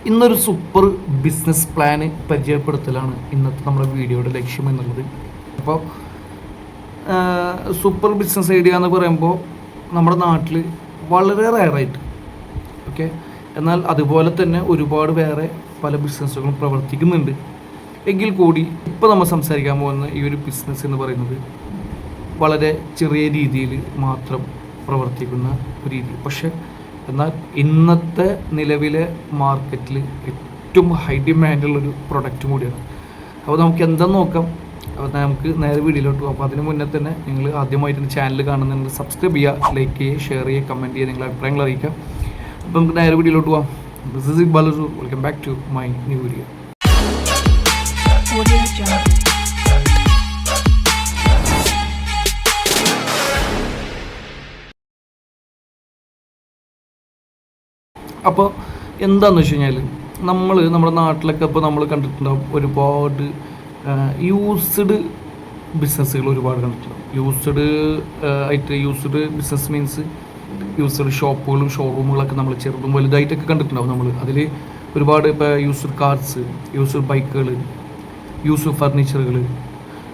ഇന്നൊരു super business plan പരിചയപ്പെടുത്തലാണ് ഇന്നത്തെ നമ്മുടെ വീഡിയോയുടെ ലക്ഷ്യം എന്നുള്ളത്. അപ്പോൾ സൂപ്പർ ബിസിനസ് ഐഡിയ എന്ന് പറയുമ്പോൾ നമ്മുടെ നാട്ടിൽ വളരെ റയറായിട്ട് ഓക്കെ, എന്നാൽ അതുപോലെ തന്നെ ഒരുപാട് വേറെ പല ബിസിനസ്സുകളും പ്രവർത്തിക്കുന്നുണ്ട്. എങ്കിൽ കൂടി ഇപ്പോൾ നമ്മൾ സംസാരിക്കാൻ പോകുന്ന ഈ ഒരു ബിസിനസ് എന്ന് പറയുന്നത് വളരെ ചെറിയ രീതിയിൽ മാത്രം പ്രവർത്തിക്കുന്ന ഒരു രീതി, പക്ഷേ എന്നാൽ ഇന്നത്തെ നിലവിലെ മാർക്കറ്റിൽ ഏറ്റവും ഹൈ ഡിമാൻഡുള്ളൊരു പ്രൊഡക്റ്റും കൂടിയാണ്. അപ്പോൾ നമുക്ക് എന്താണെന്ന് നോക്കാം. അപ്പോൾ നമുക്ക് നേരെ വീഡിയോയിലോട്ട് പോകും. അപ്പോൾ അതിന് മുന്നേ തന്നെ നിങ്ങൾ ആദ്യമായിട്ട് ചാനൽ കാണുന്നുണ്ട്, സബ്സ്ക്രൈബ് ചെയ്യുക, ലൈക്ക് ചെയ്യുക, ഷെയർ ചെയ്യുക, കമൻറ്റ് ചെയ്യുക, നിങ്ങളുടെ അഭിപ്രായങ്ങൾ അറിയിക്കാം. അപ്പോൾ നമുക്ക് നേരെ വീഡിയോയിലോട്ട് പോകാം. This is Iqbal. Welcome back to my new video. അപ്പോൾ എന്താണെന്ന് വെച്ച് കഴിഞ്ഞാൽ നമ്മുടെ നാട്ടിലൊക്കെ ഇപ്പോൾ നമ്മൾ കണ്ടിട്ടുണ്ടാവും ഒരുപാട് യൂസ്ഡ് ബിസിനസ്സുകൾ ഒരുപാട് കണ്ടിട്ടുണ്ടാവും. യൂസ്ഡ് ബിസിനസ് മീൻസ് യൂസ്ഡ് ഷോപ്പുകളും ഷോറൂമുകളൊക്കെ നമ്മൾ ചെറുതും വലുതായിട്ടൊക്കെ കണ്ടിട്ടുണ്ടാവും. നമ്മൾ അതിൽ ഒരുപാട് ഇപ്പോൾ യൂസ്ഡ് കാർസ്, യൂസ്ഡ് ബൈക്കുകൾ, യൂസ്ഡ് ഫർണിച്ചറുകൾ,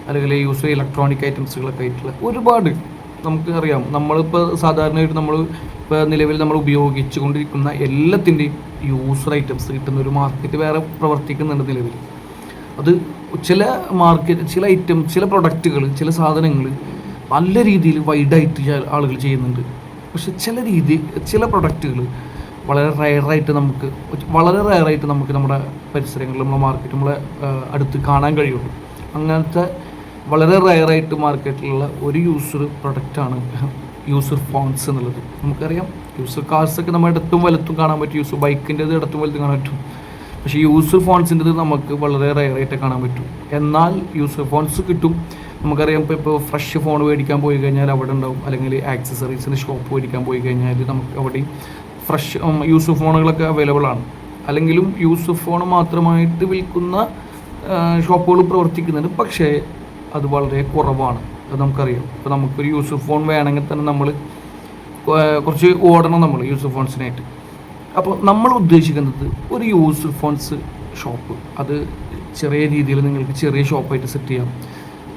അല്ലെങ്കിൽ യൂസ്ഡ് ഇലക്ട്രോണിക് ഐറ്റംസുകളൊക്കെ ആയിട്ടുള്ള ഒരുപാട് നമുക്ക് അറിയാം. നമ്മളിപ്പോൾ സാധാരണയായിട്ട് ഇപ്പോൾ നിലവിൽ നമ്മൾ ഉപയോഗിച്ചു കൊണ്ടിരിക്കുന്ന എല്ലാത്തിൻ്റെയും യൂസർ ഐറ്റംസ് കിട്ടുന്ന ഒരു മാർക്കറ്റ് വേറെ പ്രവർത്തിക്കുന്നുണ്ട് നിലവിൽ. അത് ചില ചില പ്രൊഡക്റ്റുകൾ, ചില സാധനങ്ങൾ നല്ല രീതിയിൽ വൈഡായിട്ട് ആളുകൾ ചെയ്യുന്നുണ്ട്. പക്ഷെ ചില പ്രൊഡക്റ്റുകൾ വളരെ റയറായിട്ട് നമുക്ക് നമ്മുടെ പരിസരങ്ങളിൽ, നമ്മുടെ മാർക്കറ്റ്, നമ്മളെ അടുത്ത് കാണാൻ കഴിയുള്ളൂ. അങ്ങനത്തെ വളരെ റയറായിട്ട് മാർക്കറ്റിലുള്ള ഒരു യൂസർ പ്രൊഡക്റ്റാണ് യൂസർ ഫോൺസ് എന്നുള്ളത്. നമുക്കറിയാം യൂസർ കാർസൊക്കെ നമ്മുടെ ഇടത്തും വലത്തും കാണാൻ പറ്റും, യൂസർ ബൈക്കിൻ്റെത് ഇടത്തും വലത്തും കാണാൻ പറ്റും. പക്ഷേ യൂസർ ഫോൺസിൻ്റെത് നമുക്ക് വളരെ റയറായിട്ട് കാണാൻ പറ്റും. എന്നാൽ യൂസർ ഫോൺസ് കിട്ടും. നമുക്കറിയാം ഇപ്പോൾ ഫ്രഷ് ഫോൺ മേടിക്കാൻ പോയി കഴിഞ്ഞാൽ അവിടെ ഉണ്ടാവും, അല്ലെങ്കിൽ ആക്സസറീസിൻ്റെ ഷോപ്പ് മേടിക്കാൻ പോയി കഴിഞ്ഞാൽ നമുക്ക് അവിടെയും ഫ്രഷ് യൂസർ ഫോണുകളൊക്കെ അവൈലബിൾ ആണ്. അല്ലെങ്കിലും യൂസർ ഫോൺ മാത്രമായിട്ട് വിൽക്കുന്ന ഷോപ്പുകൾ പ്രവർത്തിക്കുന്നുണ്ട്. പക്ഷേ അത് വളരെ കുറവാണ്. അത് നമുക്കറിയാം. ഇപ്പോൾ നമുക്കൊരു യൂസർ ഫോൺ വേണമെങ്കിൽ തന്നെ നമ്മൾ കുറച്ച് ഓടണം നമ്മൾ യൂസർ ഫോൺസിനായിട്ട്. അപ്പോൾ നമ്മൾ ഉദ്ദേശിക്കുന്നത് ഒരു യൂസർ ഫോൺസ് ഷോപ്പ്, അത് ചെറിയ രീതിയിൽ നിങ്ങൾക്ക് ചെറിയ ഷോപ്പായിട്ട് സെറ്റ് ചെയ്യാം,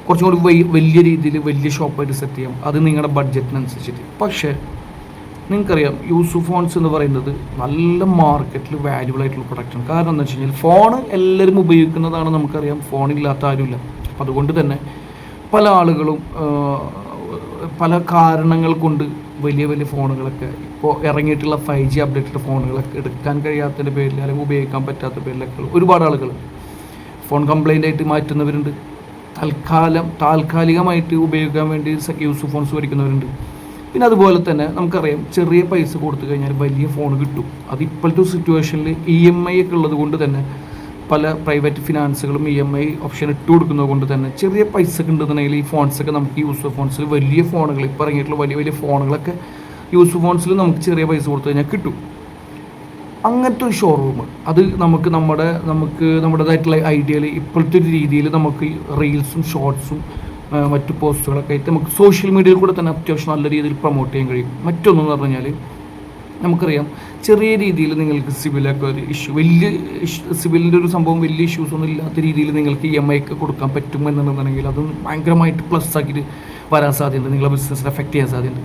കുറച്ചും കൂടി വലിയ രീതിയിൽ വലിയ ഷോപ്പായിട്ട് സെറ്റ് ചെയ്യാം, അത് നിങ്ങളുടെ ബഡ്ജറ്റിനനുസരിച്ചിട്ട്. പക്ഷേ നിങ്ങൾക്കറിയാം യൂസർ ഫോൺസ് എന്ന് പറയുന്നത് നല്ല മാർക്കറ്റിൽ വാല്യുബിൾ ആയിട്ടുള്ള പ്രൊഡക്റ്റാണ്. കാരണം എന്താ വെച്ച് കഴിഞ്ഞാൽ ഫോൺ എല്ലാവരും ഉപയോഗിക്കുന്നതാണ്, നമുക്കറിയാം. ഫോണില്ലാത്ത ആരുമില്ല. അപ്പോൾ അതുകൊണ്ട് തന്നെ പല ആളുകളും പല കാരണങ്ങൾ കൊണ്ട് വലിയ വലിയ ഫോണുകളൊക്കെ ഇപ്പോൾ ഇറങ്ങിയിട്ടുള്ള 5G അപ്ഡേറ്റഡ് ഫോണുകളൊക്കെ എടുക്കാൻ കഴിയാത്തതിൻ്റെ പേരിൽ, അല്ലെങ്കിൽ ഉപയോഗിക്കാൻ പറ്റാത്ത പേരിലൊക്കെ ഒരുപാട് ആളുകൾ ഫോൺ കംപ്ലൈൻ്റ് ആയിട്ട് മാറ്റുന്നവരുണ്ട്. താൽക്കാലികമായിട്ട് ഉപയോഗിക്കാൻ വേണ്ടി യൂസർ ഫോൺസ് മേടിക്കുന്നവരുണ്ട്. പിന്നെ അതുപോലെ തന്നെ നമുക്കറിയാം ചെറിയ പൈസ കൊടുത്തു കഴിഞ്ഞാൽ വലിയ ഫോൺ കിട്ടും. അത് ഇപ്പോഴത്തെ സിറ്റുവേഷനിൽ EMI ഒക്കെ ഉള്ളത് കൊണ്ട് തന്നെ പല പ്രൈവറ്റ് ഫിനാൻസുകളും EMI ഓപ്ഷൻ ഇട്ട് കൊടുക്കുന്നത് കൊണ്ട് തന്നെ ചെറിയ പൈസ ഉണ്ടെന്നുണ്ടെങ്കിൽ ഈ ഫോൺസൊക്കെ നമുക്ക് യൂസർ ഫോൺസിൽ വലിയ ഫോണുകൾ, ഇപ്പോൾ ഇറങ്ങിയിട്ടുള്ള വലിയ വലിയ ഫോണുകളൊക്കെ യൂസർ ഫോൺസിൽ നമുക്ക് ചെറിയ പൈസ കൊടുത്തു കഴിഞ്ഞാൽ കിട്ടും. അങ്ങനത്തെ ഒരു ഷോറൂം അത് നമ്മുടേതായിട്ടുള്ള ഐഡിയയിൽ ഇപ്പോഴത്തെ ഒരു രീതിയിൽ നമുക്ക് റീൽസും ഷോർട്സും മറ്റു പോസ്റ്റുകളൊക്കെ ആയിട്ട് നമുക്ക് സോഷ്യൽ മീഡിയയിൽ കൂടെ തന്നെ അത്യാവശ്യം നല്ല രീതിയിൽ പ്രൊമോട്ട് ചെയ്യാൻ കഴിയും. മറ്റൊന്നെന്ന് പറഞ്ഞു കഴിഞ്ഞാൽ നമുക്കറിയാം ചെറിയ രീതിയിൽ നിങ്ങൾക്ക് സിവിലൊക്കെ ഒരു സിവിലിൻ്റെ ഒരു സംഭവം വലിയ ഇഷ്യൂസ് ഒന്നും ഇല്ലാത്ത രീതിയിൽ നിങ്ങൾക്ക് EMI ഒക്കെ കൊടുക്കാൻ പറ്റും എന്നുണ്ടെന്നുണ്ടെങ്കിൽ അത് ഭയങ്കരമായിട്ട് പ്ലസ് ആക്കിയിട്ട് വരാൻ സാധ്യതയുണ്ട്, നിങ്ങളുടെ ബിസിനസ്സിനെ എഫക്റ്റ് ചെയ്യാൻ സാധ്യതയുണ്ട്.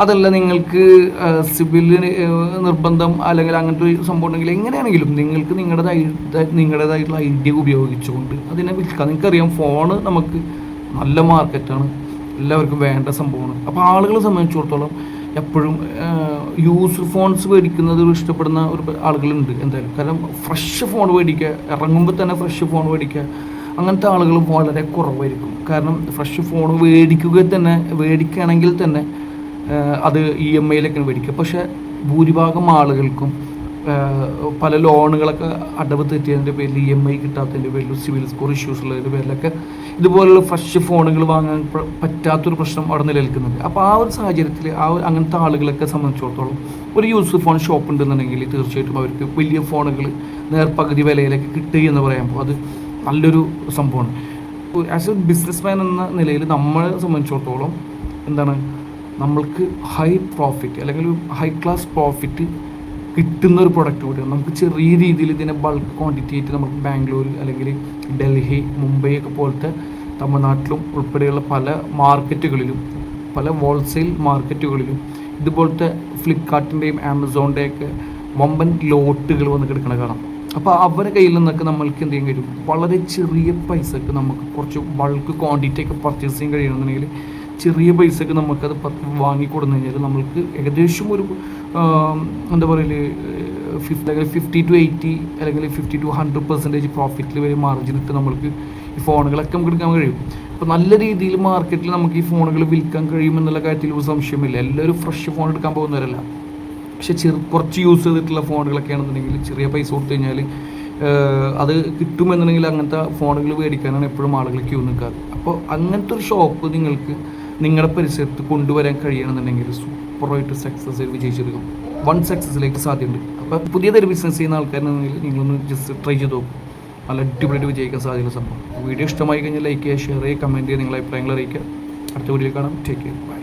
അതല്ല നിങ്ങൾക്ക് സിവിലിന് നിർബന്ധം അല്ലെങ്കിൽ അങ്ങനത്തെ ഒരു സംഭവം ഉണ്ടെങ്കിൽ എങ്ങനെയാണെങ്കിലും നിങ്ങൾക്ക് നിങ്ങളുടേതായിട്ടുള്ള ഐഡിയ ഉപയോഗിച്ചുകൊണ്ട് അതിനെ വിൽക്കാം. നിങ്ങൾക്കറിയാം ഫോണ് നമുക്ക് നല്ല മാർക്കറ്റാണ്, എല്ലാവർക്കും വേണ്ട സംഭവമാണ്. അപ്പോൾ ആളുകളെ സംബന്ധിച്ചിടത്തോളം എപ്പോഴും യൂസർ ഫോൺസ് മേടിക്കുന്നത് ഇഷ്ടപ്പെടുന്ന ആളുകളുണ്ട് എന്തായാലും. കാരണം ഫ്രഷ് ഫോൺ മേടിക്കുക, ഇറങ്ങുമ്പോൾ തന്നെ ഫ്രഷ് ഫോൺ മേടിക്കുക, അങ്ങനത്തെ ആളുകൾ വളരെ കുറവായിരിക്കും. കാരണം ഫ്രഷ് ഫോൺ മേടിക്കുകയാണെങ്കിൽ തന്നെ അത് EMIയിലൊക്കെയാണ് മേടിക്കുക. പക്ഷേ ഭൂരിഭാഗം ആളുകൾക്കും പല ലോണുകളൊക്കെ അടവ് തെറ്റിയതിൻ്റെ പേരിൽ EMI കിട്ടാത്തതിൻ്റെ പേരിൽ സിവിൽ സ്കോർ ഇഷ്യൂസ് ഉള്ളതിൻ്റെ പേരിലൊക്കെ ഇതുപോലുള്ള ഫ്രഷ് ഫോണുകൾ വാങ്ങാൻ പറ്റാത്തൊരു പ്രശ്നം അവിടെ നിലനിൽക്കുന്നുണ്ട്. അപ്പോൾ ആ ഒരു സാഹചര്യത്തിൽ അങ്ങനത്തെ ആളുകളൊക്കെ സംബന്ധിച്ചിടത്തോളം ഒരു യൂസർ ഫോൺ ഷോപ്പ് ഉണ്ടെന്നുണ്ടെങ്കിൽ തീർച്ചയായിട്ടും അവർക്ക് വലിയ ഫോണുകൾ നേർപകുതി വിലയിലേക്ക് കിട്ടുക എന്ന് പറയുമ്പോൾ അത് നല്ലൊരു സംഭവമാണ്. ആസ് എ ബിസിനസ് മാൻ എന്ന നിലയിൽ നമ്മളെ സംബന്ധിച്ചിടത്തോളം എന്താണ്, നമ്മൾക്ക് ഹൈ പ്രോഫിറ്റ് അല്ലെങ്കിൽ ഹൈ ക്ലാസ് പ്രോഫിറ്റ് കിട്ടുന്ന ഒരു പ്രൊഡക്റ്റ് കൂടിയാണ്. നമുക്ക് ചെറിയ രീതിയിൽ ഇതിനെ ബൾക്ക് ക്വാണ്ടിറ്റി ആയിട്ട് നമുക്ക് ബാംഗ്ലൂർ അല്ലെങ്കിൽ ഡൽഹി, മുംബൈ ഒക്കെ പോലത്തെ തമിഴ്നാട്ടിലും ഉൾപ്പെടെയുള്ള പല മാർക്കറ്റുകളിലും, പല ഹോൾസെയിൽ മാർക്കറ്റുകളിലും ഇതുപോലത്തെ ഫ്ലിപ്കാർട്ടിൻ്റെയും ആമസോണിൻ്റെയൊക്കെ വമ്പൻ ലോട്ടുകൾ വന്ന് കിടക്കണ കാണാം. അപ്പോൾ അവരുടെ കയ്യിൽ നിന്നൊക്കെ നമ്മൾക്ക് എന്ത് ചെയ്യാൻ കഴിയും, വളരെ ചെറിയ പൈസക്ക് നമുക്ക് കുറച്ച് ബൾക്ക് ക്വാണ്ടിറ്റി ഒക്കെ പർച്ചേസ് ചെയ്യാൻ കഴിയണമെന്നുണ്ടെങ്കിൽ ചെറിയ പൈസക്ക് നമുക്കത് വാങ്ങിക്കൊടുന്നു കഴിഞ്ഞാൽ നമ്മൾക്ക് ഏകദേശം ഒരു എന്താ പറയല് 50 to 80 അല്ലെങ്കിൽ 50 to 100% പ്രോഫിറ്റിൽ വരെ മാർജിൻ ഇട്ട് നമ്മൾക്ക് ഈ ഫോണുകളൊക്കെ നമുക്ക് എടുക്കാൻ കഴിയും. അപ്പോൾ നല്ല രീതിയിൽ മാർക്കറ്റിൽ നമുക്ക് ഈ ഫോണുകൾ വിൽക്കാൻ കഴിയുമെന്നുള്ള കാര്യത്തിൽ ഒരു സംശയമില്ല. എല്ലാവരും ഫ്രഷ് ഫോൺ എടുക്കാൻ പോകുന്നവരല്ല. പക്ഷേ കുറച്ച് യൂസ് ചെയ്തിട്ടുള്ള ഫോണുകളൊക്കെ ആണെന്നുണ്ടെങ്കിൽ ചെറിയ പൈസ കൊടുത്തു കഴിഞ്ഞാൽ അത് കിട്ടുമെന്നുണ്ടെങ്കിൽ അങ്ങനത്തെ ഫോണുകൾ മേടിക്കാനാണ് എപ്പോഴും ആളുകൾ ക്യൂ നിൽക്കാറ്. അപ്പോൾ അങ്ങനത്തെ ഒരു ഷോപ്പ് നിങ്ങൾക്ക് നിങ്ങളുടെ പരിസരത്ത് കൊണ്ടുവരാൻ കഴിയണമെന്നുണ്ടെങ്കിൽ സൂപ്പറായിട്ട് സക്സസ് വിജയിച്ചെടുക്കും. വൺ സക്സസ്സിലേക്ക് സാധ്യതയുണ്ട്. അപ്പോൾ പുതിയതൊരു ബിസിനസ് ചെയ്യുന്ന ആൾക്കാരാണെങ്കിൽ നിങ്ങളൊന്ന് ജസ്റ്റ് ട്രൈ ചെയ്ത് നോക്കും. നല്ല അടിപൊളിയായിട്ട് വിജയിക്കാൻ സാധ്യതയുള്ള സംഭവം. വീഡിയോ ഇഷ്ടമായി കഴിഞ്ഞാൽ ലൈക്ക് ചെയ്യുക, ഷെയർ ചെയ്യുക, കമൻറ്റ് ചെയ്യുക, നിങ്ങളുടെ അഭിപ്രായങ്ങൾ അറിയിക്കുക. അടുത്ത വീഡിയോയിൽ കാണാം. Take care. ബൈ.